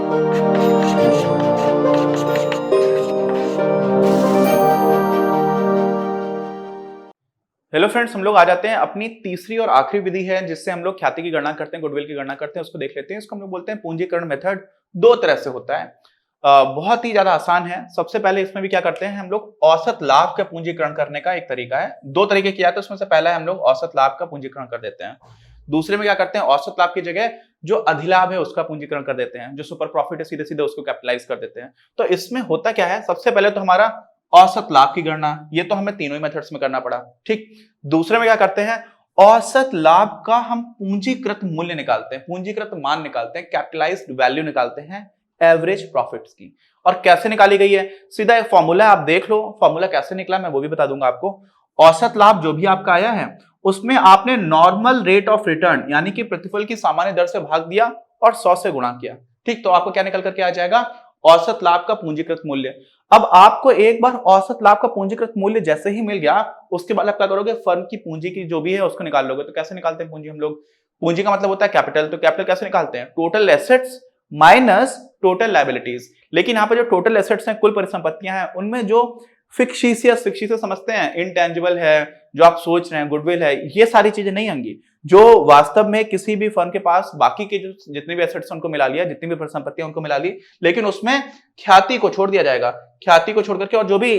Hello friends, हम लोग आ जाते हैं अपनी तीसरी और आखिरी विधि है जिससे हम लोग ख्याति की गणना करते हैं, गुडविल की गणना करते हैं, उसको देख लेते हैं। इसको हम लोग बोलते हैं पूंजीकरण मेथड। दो तरह से होता है, बहुत ही ज्यादा आसान है। सबसे पहले इसमें भी क्या करते हैं हम लोग, औसत लाभ का पूंजीकरण करने का एक तरीका है। दो तरीके किया था, उसमें से पहला है हम लोग औसत लाभ का पूंजीकरण कर देते हैं। दूसरे में क्या करते हैं, औसत लाभ की जगह जो अधिलाभ है उसका पूंजीकरण कर देते हैं, जो सुपर प्रॉफिट है सीधे सीधे उसको कैपिटलाइज कर देते हैं। तो इसमें होता क्या है, सबसे पहले तो हमारा औसत लाभ की गणना, ये तो हमें तीनों ही मेथड्स में करना पड़ा, ठीक। दूसरे में क्या करते हैं, औसत लाभ का हम पूंजीकृत मूल्य निकालते हैं, पूंजीकृत मान निकालते हैं, कैपिटलाइज्ड वैल्यू निकालते हैं एवरेज प्रॉफिट्स की। और कैसे निकाली गई है, सीधा एक फॉर्मूला आप देख लो, फॉर्मूला कैसे निकला मैं वो भी बता दूंगा आपको। औसत लाभ जो भी आपका आया है उसमें आपने नॉर्मल रेट ऑफ रिटर्न यानी कि प्रतिफल की सामान्य दर से भाग दिया और 100 से गुणा किया, ठीक। तो आपको क्या निकल करके आ जाएगा, औसत लाभ का पूंजीकृत मूल्य। अब आपको एक बार औसत लाभ का पूंजीकृत मूल्य जैसे ही मिल गया, उसके बाद आप क्या करोगे, फर्म की पूंजी की जो भी है उसको निकाल लोगे। तो कैसे निकालते हैं पूंजी हम लोग, पूंजी का मतलब होता है कैपिटल। तो कैपिटल कैसे निकालते हैं, total assets minus total liabilities. लेकिन यहाँ पे जो टोटल एसेट्स हैं, कुल परिसंपत्तियां हैं, उनमें जो फिक्शियस समझते हैं, इनटेंजिबल है, जो आप सोच रहे हैं गुडविल है, ये सारी चीजें नहीं आएंगी। जो वास्तव में किसी भी फर्म के पास बाकी के जो जितने भी एसेट्स उनको मिला लिया, जितनी भी परिसंपत्तियां उनको मिला ली, लेकिन उसमें ख्याति को छोड़ दिया जाएगा। ख्याति को छोड़ करके, और जो भी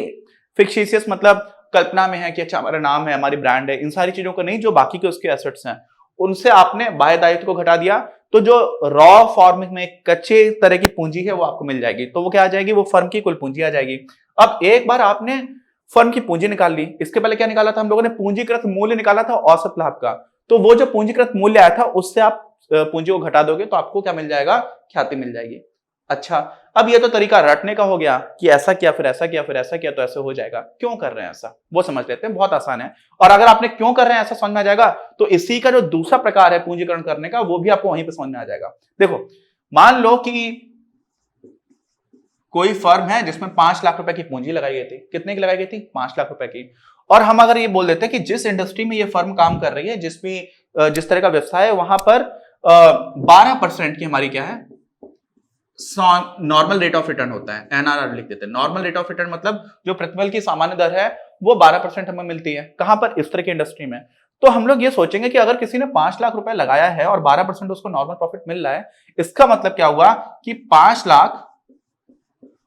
फिक्शियस मतलब कल्पना में है कि अच्छा हमारा नाम है, हमारी ब्रांड है, इन सारी चीजों को नहीं, जो बाकी के उसके एसेट्स हैं उनसे आपने बाह्य दायित्व को घटा दिया, तो जो रॉ फॉर्म में कच्चे तरह की पूंजी है वो आपको मिल जाएगी। तो वो क्या आ जाएगी, वो फर्म की कुल पूंजी आ जाएगी। अब एक बार आपने फर्म की पूंजी निकाल ली, इसके पहले क्या निकाला था हम लोगों ने, पूंजीकृत मूल्य निकाला था औसत लाभ का। तो वो जो पूंजीकृत मूल्य आया था उससे आप पूंजी को घटा दोगे तो आपको क्या मिल जाएगा, ख्याति मिल जाएगी। अच्छा, अब ये तो तरीका रटने का हो गया कि ऐसा किया फिर ऐसा किया फिर ऐसा किया तो ऐसे हो जाएगा। क्यों कर रहे हैं ऐसा वो समझ लेते हैं, बहुत आसान है। और अगर आपने क्यों कर रहे हैं ऐसा समझ में आ जाएगा तो इसी का जो दूसरा प्रकार है पूंजीकरण करने का, वो भी आपको वहीं पे समझ में आ जाएगा। देखो, मान लो कि कोई फर्म है जिसमें 5 लाख रुपए की पूंजी लगाई गई थी। कितने की लगाई गई थी, 5 लाख रुपए की। और हम अगर ये बोल देते हैं कि जिस इंडस्ट्री में ये फर्म काम कर रही है, जिस तरह का व्यवसाय है, वहां पर 12% की हमारी क्या है, नॉर्मल रेट ऑफ रिटर्न होता है, एनआरआर लिख देते हैं। नॉर्मल रेट ऑफ रिटर्न मतलब जो प्रतिफल की सामान्य दर है वो 12% हमें मिलती है। कहां पर, इस तरह की इंडस्ट्री में। तो हम लोग ये सोचेंगे कि अगर किसी ने 5 लाख रुपए लगाया है और 12% उसको नॉर्मल प्रॉफिट मिल रहा है, इसका मतलब क्या हुआ कि 5 लाख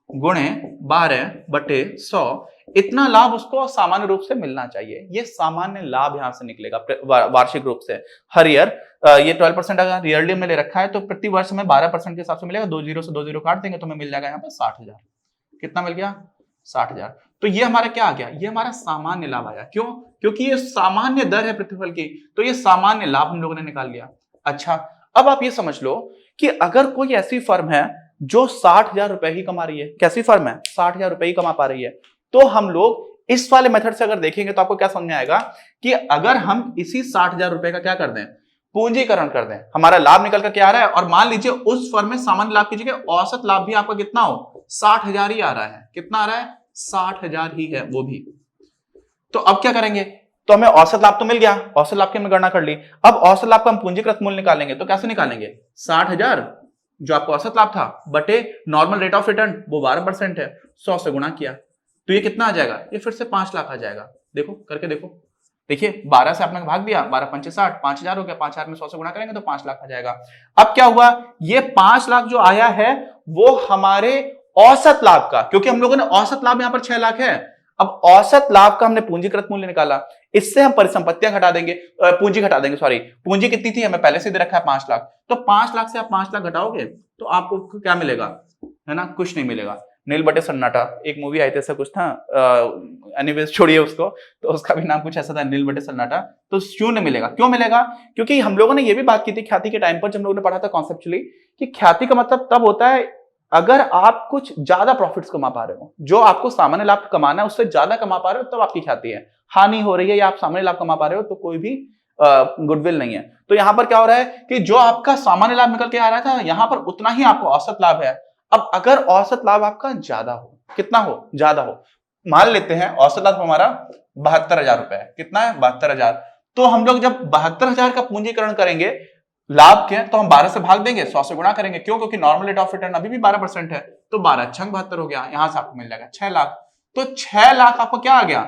गुणे 12/100, इतना लाभ उसको सामान्य रूप से मिलना चाहिए। ये सामान्य लाभ यहां से निकलेगा वार्षिक रूप से हर ईयर। ये 12% अगर ईयरली में ले रखा है तो प्रति वर्ष में 12% के हिसाब से मिलेगा। 2 जीरो से 2 जीरो काट देंगे तो हमें मिल जाएगा यहाँ पर 60,000। कितना मिल गया, 60,000। तो ये हमारा क्या आ गया, ये हमारा सामान्य लाभ आया। क्यों, क्योंकि ये सामान्य दर है प्रतिफल की, तो ये सामान्य लाभ हम लोगों ने निकाल लिया। अच्छा, अब आप ये समझ लो कि अगर कोई ऐसी फर्म है जो 60,000 रुपए ही कमा रही है, कैसी फर्म है, 60,000 रुपए ही कमा पा रही है, तो हम लोग इस वाले मेथड से अगर देखेंगे तो आपको क्या समझ में आएगा कि अगर हम इसी 60,000 रुपए का क्या कर दें, पूंजीकरण कर दें, हमारा लाभ निकल कर क्या आ रहा है, और मान लीजिए उस फर्म में सामान्य लाभ की जगह औसत लाभ भी आपका कितना हो, 60,000 ही आ रहा है। कितना आ रहा है, 60,000 ही है वो भी। तो अब क्या करेंगे, तो हमें औसत लाभ तो मिल गया, औसत लाभ की हमने गणना कर ली। अब औसत लाभ का हम पूंजीकृत मूल्य निकालेंगे, तो कैसे निकालेंगे, 60,000 जो आपको औसत लाभ था बटे नॉर्मल रेट ऑफ रिटर्न वो 12% है, 100 से गुणा किया तो ये कितना आ जाएगा, ये फिर से 5 लाख आ जाएगा। देखो करके देखो, देखिए 12 से आपने भाग दिया, 12 पंचे 60, 5,000 हो गया, 5,000 में 100 से गुणा करेंगे तो 5 लाख आ जाएगा। अब क्या हुआ, ये 5 लाख जो आया है वो हमारे औसत लाभ का, क्योंकि हम लोगों ने औसत लाभ यहां पर 6 लाख है। अब औसत लाभ का हमने पूंजीकृत मूल्य निकाला, इससे हम परिसंपत्तियां घटा देंगे, पूंजी घटा देंगे, सॉरी पूंजी कितनी थी हमें पहले से दे रखा है 5 लाख, तो 5 लाख से आप 5 लाख घटाओगे तो आपको क्या मिलेगा, है ना, कुछ नहीं मिलेगा। नील बटे सन्नाटा, एक मूवी आई थी ऐसा कुछ था, एनीवेज छोड़िए उसको, तो उसका भी नाम कुछ ऐसा था, नील बटे सन्नाटा। तो शून्य मिलेगा, क्यों मिलेगा, क्योंकि हम लोगों ने ये भी बात की थी ख्याति के टाइम पर, जब हम लोगों ने पढ़ा था कॉन्सेप्चुअली कि ख्याति का मतलब तब होता है अगर आप कुछ ज्यादा प्रॉफिट्स कमा पा रहे हो, जो आपको सामान्य लाभ कमाना है उससे ज्यादा कमा पा रहे हो, तब आपकी ख्याति है। हानि हो रही है या आप सामान्य लाभ कमा पा रहे हो तो कोई भी गुडविल नहीं है। तो यहां पर क्या हो रहा है कि जो आपका सामान्य लाभ निकल के आ रहा था, यहां पर उतना ही आपको औसत लाभ है। अब अगर औसत लाभ आपका ज्यादा हो, कितना हो, ज्यादा हो, मान लेते हैं औसत लाभ हमारा 72,000 रुपए है। कितना है, 72,000। तो हम लोग जब 72,000 का पूंजीकरण करेंगे लाभ के, तो हम 12 से भाग देंगे, 100 से गुणा करेंगे। क्यों? क्योंकि नॉर्मल रेट ऑफ रिटर्न अभी भी 12% है, तो 12 छंग 72 हो गया। यहां से आपको मिल जाएगा 6 लाख। तो 6 लाख आपको क्या आ गया?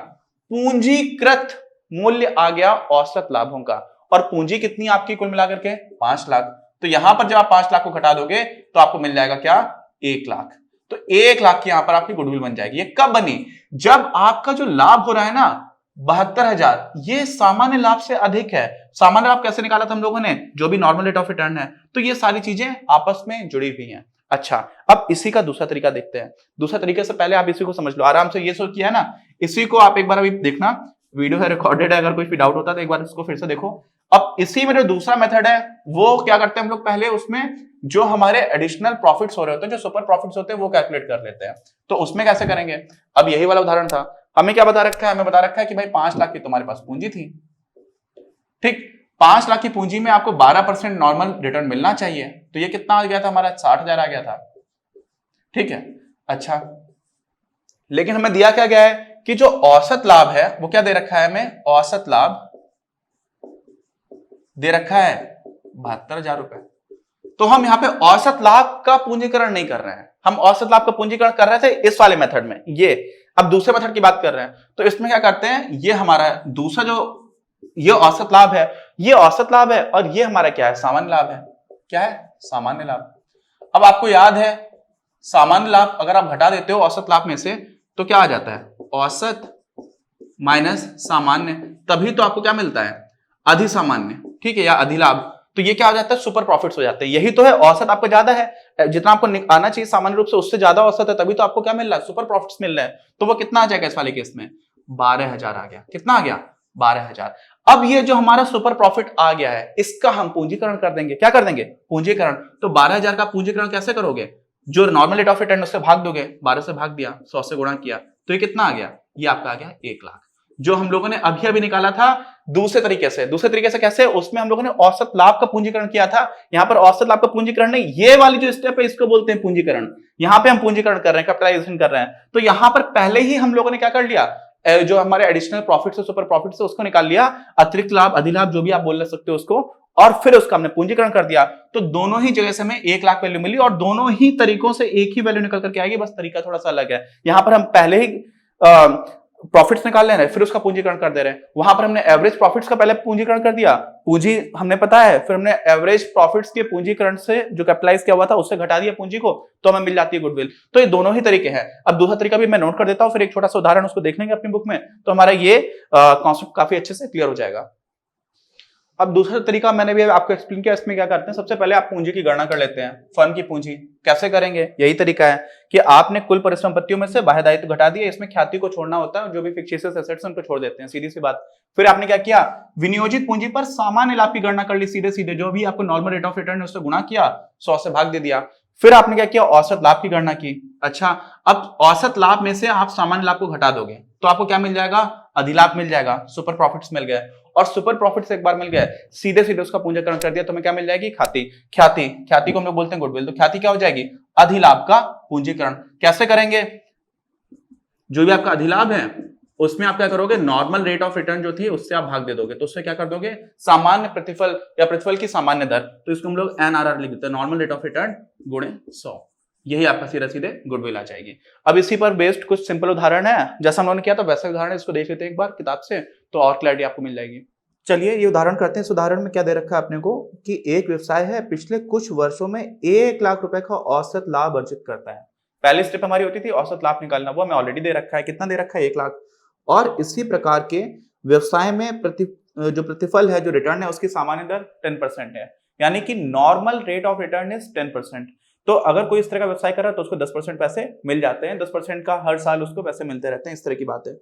पूंजीकृत मूल्य आ गया औसत लाभों का। और पूंजी कितनी आपकी कुल मिलाकर के? 5 लाख। तो यहां पर जब आप 5 लाख को घटा दोगे तो आपको मिल जाएगा क्या? 1 लाख। तो 1 लाख की यहां पर आपकी गुडविल बन जाएगी। ये कब बनी? जब आपका जो लाभ हो रहा है ना 72,000, ये सामान्य लाभ से अधिक है। सामान्य लाभ कैसे निकाला था हम लोगों ने? जो भी नॉर्मल रेट ऑफ रिटर्न है। तो ये सारी चीजें आपस में जुड़ी हुई हैं। अच्छा, अब इसी का दूसरा तरीका देखते हैं। दूसरा तरीके से पहले आप इसी को समझ लो आराम से। ये सो किया है ना, इसी को आप एक बार अभी देखना, वीडियो है रिकॉर्डेड है, अगर कोई भी डाउट होता है तो एक बार इसको फिर से देखो। अब इसी में जो दूसरा मेथड है वो क्या करते हैं हम लोग? पहले उसमें जो हमारे एडिशनल प्रॉफिट्स हो रहे होते हैं, जो सुपर प्रॉफिट्स होते हैं, वो कैलकुलेट कर लेते हैं। तो उसमें कैसे करेंगे? अब यही वाला उदाहरण था, हमें क्या बता रखा है? हमें बता रखा है कि भाई 5 लाख की तुम्हारे पास पूंजी थी, ठीक। 5 लाख की पूंजी में आपको 12% नॉर्मल रिटर्न मिलना चाहिए। तो ये कितना आ गया था हमारा? 60,000 आ गया था, ठीक है। अच्छा, लेकिन हमें दिया क्या गया है कि जो औसत लाभ है वो क्या दे रखा है हमें? औसत लाभ दे रखा है 72,000 रुपए। तो हम यहां पे औसत लाभ का पूंजीकरण नहीं कर रहे हैं, हम औसत लाभ का पूंजीकरण कर रहे थे इस वाले मेथड में। ये अब दूसरे मेथड की बात कर रहे हैं, तो इसमें क्या करते हैं? ये हमारा दूसरा जो ये औसत लाभ है, ये औसत लाभ है, और ये हमारा क्या है? सामान्य लाभ है। क्या है? सामान्य लाभ। अब आपको याद है सामान्य लाभ अगर आप घटा देते हो औसत लाभ में से तो क्या आ जाता है? औसत माइनस सामान्य, तभी तो आपको क्या मिलता है? अधिसामान्य, ठीक है, या अधिलाभ। तो ये क्या हो जाता है? सुपर प्रॉफिट्स हो जाते हैं। यही तो है, औसत आपका ज्यादा है, जितना आपको आना चाहिए सामान्य रूप से उससे ज्यादा औसत है, तभी तो आपको क्या मिल रहा है? सुपर प्रॉफिट्स मिल रहा है। तो वो कितना आ जाएगा इस वाले केस में? 12,000 आ गया। कितना आ गया? 12,000। अब ये जो हमारा सुपर प्रॉफिट आ गया है इसका हम पूंजीकरण कर देंगे। क्या कर देंगे? पूंजीकरण। तो 12,000 का पूंजीकरण कैसे करोगे? जो नॉर्मल रेट ऑफ रिटर्न उससे भाग दोगे, 12 से भाग दिया, 100 से गुणा किया, तो ये कितना आ गया? ये आपका आ गया 1 लाख, जो हम लोगों ने अभी अभी निकाला था दूसरे तरीके से। दूसरे तरीके से कैसे? उसमें हम लोगों ने औसत लाभ का पूंजीकरण किया था। यहां पर औसत लाभ का पूंजीकरण नहीं, ये वाली जो स्टेप है इसको बोलते हैं पूंजीकरण। यहां पे हम पूंजीकरण कर रहे हैं, कैपिटलाइजेशन कर रहे हैं। तो यहां पर पहले ही हम लोगों ने क्या कर लिया? जो हमारे एडिशनल प्रॉफिट है, सुपर प्रॉफिट है, उसको निकाल लिया, अतिरिक्त लाभ, अधिलाभ, जो भी आप बोल सकते हो उसको, और फिर उसका हमने पूंजीकरण कर दिया। तो दोनों ही जगह से हमें 1 लाख वैल्यू मिली, और दोनों ही तरीकों से एक ही वैल्यू निकल करके आएगी, बस तरीका थोड़ा सा अलग है। यहां पर हम पहले ही प्रॉफिट्स निकाल ले रहे हैं, फिर उसका पूंजीकरण कर दे रहे हैं। वहां पर हमने एवरेज प्रॉफिट्स का पहले पूंजीकरण कर दिया, पूंजी हमने पता है, फिर हमने एवरेज प्रॉफिट्स के पूंजीकरण से जो कैपिटलाइज किया हुआ था उससे घटा दिया पूंजी को, तो हमें मिल जाती है गुडविल। तो ये दोनों ही तरीके हैं। अब दूसरा तरीका भी मैं नोट कर देता हूं, फिर एक छोटा सा उदाहरण उसको देख लेंगे अपनी बुक में, तो हमारा ये कॉन्सेप्ट काफी अच्छे से क्लियर हो जाएगा। अब दूसरा तरीका मैंने भी आपको एक्सप्लेन किया, इसमें क्या करते हैं? सबसे पहले आप पूंजी की गणना कर लेते हैं, फर्म की पूंजी। कैसे करेंगे? यही तरीका है कि आपने कुल परिसंपत्तियों में से बाह्य दायित्व घटा दिए, इसमें ख्याति को छोड़ना होता है, जो भी फिक्टिशियस एसेट्स उनको छोड़ देते हैं, सीधी सी बात। फिर आपने क्या किया? विनियोजित पूंजी पर सामान्य लाभ की गणना कर ली, सीधे सीधे जो भी आपको नॉर्मल रेट ऑफ रिटर्न है उससे गुणा किया, 100 से भाग दे दिया। फिर आपने क्या किया? औसत लाभ की गणना की। अच्छा, अब औसत लाभ में से आप सामान्य लाभ को घटा दोगे तो आपको क्या मिल जाएगा? अधिलाभ मिल जाएगा, सुपर प्रॉफिट्स मिल गए। और सुपर प्रॉफिट से एक बार मिल गया, सीधे सीधे उसका पूंजीकरण कर दिया तो हमें क्या मिल जाएगी? ख्याति। ख्याति, ख्याति को हम लोग बोलते हैं गुडविल। तो ख्याति क्या हो जाएगी? अधिलाभ का पूंजीकरण। कैसे करेंगे? जो भी आपका अधिलाभ है उसमें आप क्या करोगे? नॉर्मल रेट ऑफ रिटर्न जो थी उससे आप भाग दे दोगे, तो उससे क्या कर दोगे? सामान्य प्रतिफल या प्रतिफल की सामान्य दर, तो इसको हम लोग NRR लिख देते हैं, नॉर्मल रेट ऑफ रिटर्न गुणे 100। यही आपका सीधे सीधे गुडविल आ जाएगी। अब इसी पर बेस्ड कुछ सिंपल उदाहरण है, जैसा हम लोगोंने किया था वैसा उदाहरण है, इसको देख लेते हैं एक बार किताब से, तो और क्लैरिटी आपको मिल जाएगी। चलिए ये उदाहरण करते हैं। इस उदाहरण में क्या दे रखा है अपने को कि एक व्यवसाय है, पिछले कुछ वर्षों में 1 लाख रुपए का औसत लाभ अर्जित करता है। पहली स्टेप हमारी होती थी औसत लाभ निकालना, वो हमें ऑलरेडी दे रखा है। कितना दे रखा है? 1 लाख। और इसी प्रकार के व्यवसाय में जो प्रतिफल है, जो रिटर्न है, उसकी सामान्य दर 10% है, यानी कि normal rate of return is 10%। तो अगर कोई इस तरह का व्यवसाय कर रहा है तो उसको 10% पैसे मिल जाते हैं, 10% का हर साल उसको पैसे मिलते रहते हैं, इस तरह की बात है।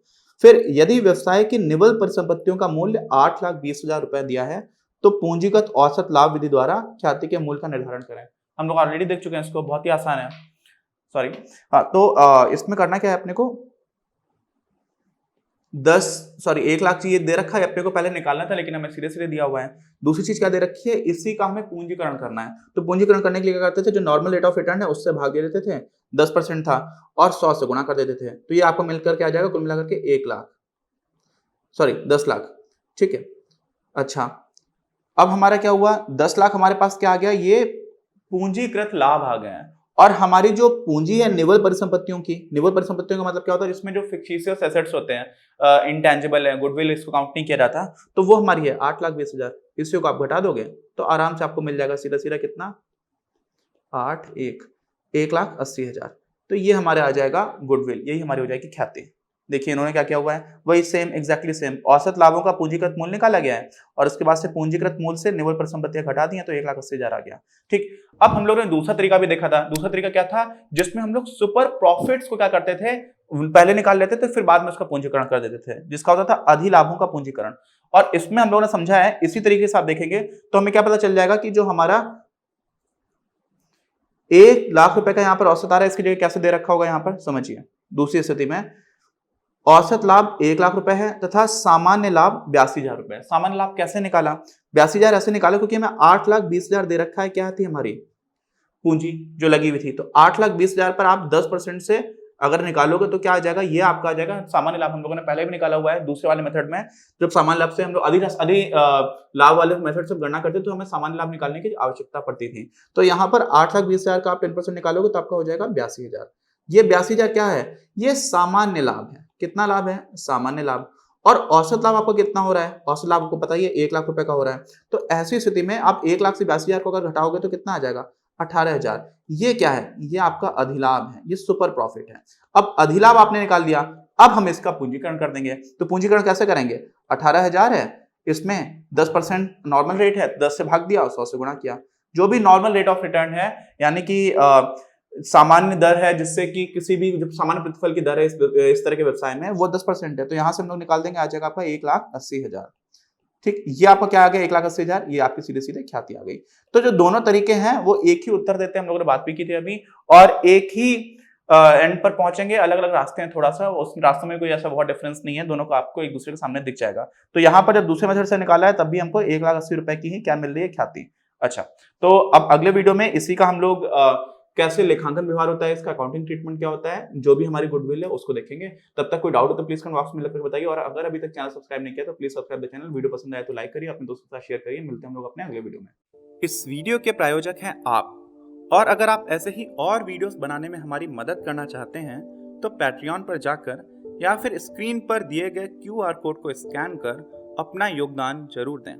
फिर यदि व्यवसाय की निवल परिसंपत्तियों का मूल्य 8,20,000 रुपए दिया है, तो पूंजीगत औसत लाभ विधि द्वारा ख्याति के मूल्य का निर्धारण करें। हम लोग ऑलरेडी देख चुके हैं इसको, बहुत ही आसान है। सॉरी, हाँ, तो इसमें करना क्या है अपने को? 1 लाख चाहिए, दे रखा है अपने को, पहले निकालना था लेकिन हमें सीधे सीधे दिया हुआ है। दूसरी चीज क्या दे रखी है? इसी का हमें पूंजीकरण करना है। तो पूंजीकरण करने के लिए क्या करते थे? जो नॉर्मल रेट ऑफ रिटर्न है उससे भाग दे देते थे, 10% था, और 100 से गुणा कर देते थे। तो ये आपको मिलकर क्या आ जाएगा? कुल मिलाकर के 1 लाख, सॉरी 10 लाख, ठीक है। अच्छा, अब हमारा क्या हुआ, 10 लाख हमारे पास क्या आ गया, ये पूंजीकृत लाभ आ गए हैं। और हमारी जो पूंजी है निवल परिसंपत्तियों की, निवल परिसंपत्तियों का मतलब क्या होता है, जिसमें जो फिक्टिशियस एसेट्स होते हैं, इंटेंजिबल है, गुडविल, इसको काउंट नहीं किया जाता, तो वो हमारी है 8,20,000। इसी को आप घटा दोगे तो आराम से आपको मिल जाएगा सीधा सीधा कितना, 1,80,000। तो ये हमारे आ जाएगा गुडविल, यही हमारी हो जाएगी ख्याति। देखिए इन्होंने क्या किया हुआ है, वही सेम, एग्जैक्टली सेम। औसत लाभों का पूंजीकृत मूल्य निकाला गया है और उसके बाद से पूंजीकृत मूल्य से निवल परिसंपत्तियां घटा दी हैं, तो 1,80,000 आ गया। ठीक, अब हम लोगों ने दूसरा तरीका भी देखा था। दूसरा तरीका क्या था, जिसमें हम लोग सुपर प्रॉफिट्स को क्या करते थे, पहले निकाल लेते थे, फिर बाद में उसका पूंजीकरण कर देते थे, जिसका होता था अधिलाभों का पूंजीकरण। और इसमें हम लोगों ने समझा है, इसी तरीके से आप देखेंगे तो हमें क्या पता चल जाएगा कि जो हमारा 1,00,000 रुपए का यहाँ पर औसत आ रहा है, इसकी जगह कैसे दे रखा होगा यहाँ पर, समझिए। दूसरी स्थिति में औसत लाभ 1,00,000 रुपए है तथा सामान्य लाभ 82,000 रुपए है। सामान्य लाभ कैसे निकाला, 82,000 ऐसे निकाला क्योंकि हमें 8,20,000 दे रखा है, क्या थी हमारी पूंजी जो लगी हुई थी। तो 8,20,000 पर आप 10% से अगर निकालोगे तो क्या आ जाएगा, ये आपका आ जाएगा सामान्य लाभ। हम लोगों ने पहले भी निकाला हुआ है दूसरे वाले मेथड में, जब सामान्य लाभ से हम लोग अधिक लाभ वाले मेथड से गणना करते तो हमें सामान्य लाभ निकालने की आवश्यकता पड़ती थी। तो यहाँ पर 8,20,000 का आप 10% निकालोगे तो आपका हो जाएगा 82,000। ये 82,000 क्या है, ये सामान्य लाभ है। कितना लाभ है, सामान्य लाभ। और औसत लाभ आपका कितना हो रहा है, औसत लाभ आपको पता ही है 1,00,000 रुपए का हो रहा है। तो ऐसी स्थिति में आप 1,00,000 से 82,000 को अगर घटाओगे तो कितना आ जाएगा, 18,000। ये क्या है, ये आपका अधिलाभ है, ये सुपर प्रॉफिट है। अब अधिलाभ आपने निकाल दिया, अब हम इसका पूंजीकरण कर देंगे। तो पूंजीकरण कैसे करेंगे, 18,000 है, इसमें 10% नॉर्मल रेट है, 10 से भाग दिया, 100 से गुणा किया। जो भी नॉर्मल रेट ऑफ रिटर्न है, यानी कि सामान्य दर है, जिससे कि किसी भी जो सामान्य प्रतिफल की दर है इस तरह के व्यवसाय में, वो 10% है। तो यहां से हम लोग निकाल देंगे, आ जाएगा आपका 1,80,000। ठीक, ये आपका क्या आ गया, 1,80,000, ये आपकी सीधे सीधे ख्याति आ गई। तो जो दोनों तरीके हैं वो एक ही उत्तर देते हैं, हम लोगों ने बात भी की थी अभी, और एक ही एंड पर पहुंचेंगे। अलग अलग रास्ते हैं, थोड़ा सा उस रास्ते में कोई ऐसा बहुत डिफरेंस नहीं है, दोनों को आपको एक दूसरे के सामने दिख जाएगा। तो यहाँ पर जब दूसरे मेथड से निकाला है तब भी हमको 1,80,000 रुपए की ही क्या मिल रही है, ख्याति। अच्छा, तो अब अगले वीडियो में इसी का हम लोग कैसे लेखांकन व्यवहार होता है, इसका अकाउंटिंग ट्रीटमेंट क्या होता है, जो भी हमारी गुडविल है उसको देखेंगे। तब तक कोई डाउट हो तो प्लीज कमेंट बॉक्स में लिखकर बताइए, और अगर अभी तक चैनल सब्सक्राइब नहीं किया तो please subscribe the channel. Video पसंद आए तो लाइक करिए, अपने दोस्तों के साथ शेयर करिए। मिलते हैं हम लोग अपने अगले वीडियो में। इस वीडियो के प्रायोजक हैं आप, और अगर आप ऐसे ही और वीडियोस बनाने में हमारी मदद करना चाहते हैं तो पैट्रियन पर जाकर या फिर स्क्रीन पर दिए गए QR कोड को स्कैन कर अपना योगदान जरूर दें।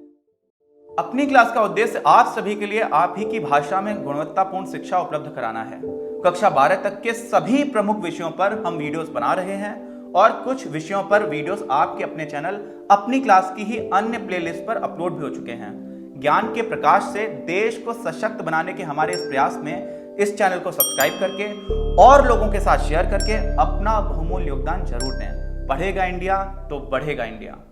अपनी क्लास का उद्देश्य आप सभी के लिए आप ही की भाषा में गुणवत्तापूर्ण शिक्षा उपलब्ध कराना है। कक्षा 12 तक के सभी प्रमुख विषयों पर हम वीडियोस बना रहे हैं, और कुछ विषयों पर वीडियोस आपके अपने चैनल अपनी क्लास की ही अन्य प्लेलिस्ट पर अपलोड भी हो चुके हैं। ज्ञान के प्रकाश से देश को सशक्त बनाने के हमारे इस प्रयास में इस चैनल को सब्सक्राइब करके और लोगों के साथ शेयर करके अपना बहुमूल्य योगदान जरूर दें। पढ़ेगा इंडिया तो बढ़ेगा इंडिया।